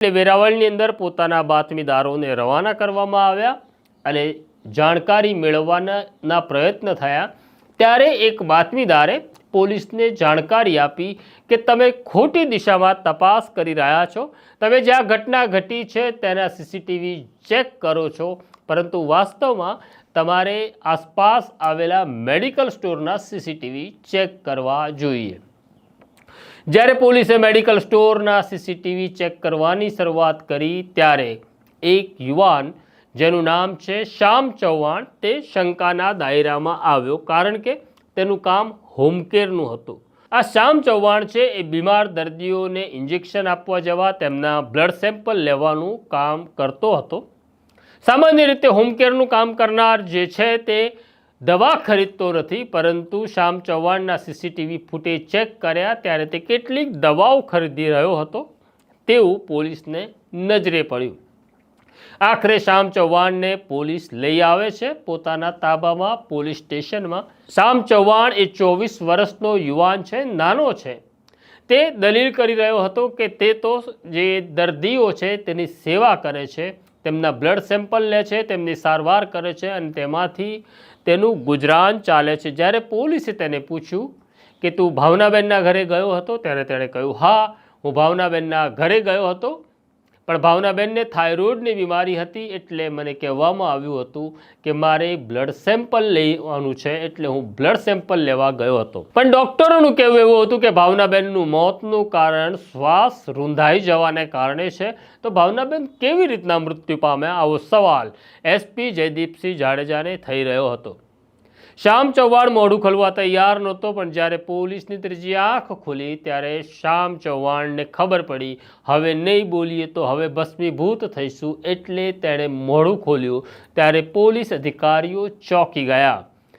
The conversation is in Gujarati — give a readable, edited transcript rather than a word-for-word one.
એટલે વેરાવળની અંદર પોતાના બાતમીદારોને રવાના કરવામાં આવ્યા અને જાણકારી મેળવવાના પ્રયત્ન થયા ત્યારે એક બાતમીદારે પોલીસને જાણકારી આપી કે તમે ખોટી દિશામાં તપાસ કરી રહ્યા છો, તમે જ્યાં ઘટના ઘટી છે તેના સીસીટીવી ચેક કરો છો, પરંતુ વાસ્તવમાં તમારે આસપાસ આવેલા મેડિકલ સ્ટોરના સીસીટીવી ચેક કરવા જોઈએ। જ્યારે પોલીસે મેડિકલ સ્ટોરના સીસીટીવી ચેક કરવાની શરૂઆત કરી ત્યારે એક યુવાન જેનું નામ છે શ્યામ ચૌહાણ તે શંકાના દાયરામાં આવ્યો, કારણ કે તેનું કામ હોમકેરનું હતું। આ શ્યામ ચૌહાણ છે એ બીમાર દર્દીઓને ઇન્જેક્શન આપવા જવા તેમના બ્લડ સેમ્પલ લેવાનું કામ કરતો હતો। સામાન્ય રીતે હોમકેરનું કામ કરનાર જે છે તે દવા ખરીદતો નથી, પરંતુ શ્યામ ચૌહાણના સીસીટીવી ફૂટેજ ચેક કર્યા ત્યારે તે કેટલીક દવાઓ ખરીદી રહ્યો હતો તેવું પોલીસને નજરે પડ્યું। આખરે શ્યામ ચૌહાણને પોલીસ લઈ આવે છે પોતાના તાબામાં પોલીસ સ્ટેશનમાં। શ્યામ ચૌહાણ એ 24 વર્ષનો યુવાન છે, નાનો છે। તે દલીલ કરી રહ્યો હતો કે તે તો જે દર્દીઓ છે તેની સેવા કરે છે, તેમના બ્લડ સેમ્પલ લે છે, તેમની સારવાર કરે છે અને તેમાંથી તેનું ગુજરાન ચાલે છે। જ્યારે પોલીસે તેને પૂછ્યું કે તું ભાવનાબેનના ઘરે ગયો હતો ત્યારે તેણે કહ્યું હા, હું ભાવનાબેનના ઘરે ગયો હતો, પણ ભાવનાબેનને થાઇરોઇડની બીમારી હતી એટલે મને કહેવામાં આવ્યું હતું કે મારે બ્લડ સેમ્પલ લેવાનું છે, એટલે હું બ્લડ સેમ્પલ લેવા ગયો હતો। પણ ડૉક્ટરોનું કહેવું એવું હતું કે ભાવનાબેનનું મોતનું કારણ શ્વાસ રૂંધાઈ જવાને કારણે છે, તો ભાવનાબેન કેવી રીતના મૃત્યુ પામ્યા, આવો સવાલ એસપી જયદીપસિંહ જાડેજાને થઈ રહ્યો હતો। શ્યામ ચૌહાણ મોઢું ખોલવા તૈયાર નહોતો, પણ જ્યારે પોલીસની ત્રીજી આંખ ખુલી ત્યારે શ્યામ ચૌહાણને ખબર પડી હવે નહીં બોલીએ તો હવે ભસ્મીભૂત થઈશું, એટલે તેણે મોઢું ખોલ્યું ત્યારે પોલીસ અધિકારીઓ ચોંકી ગયા।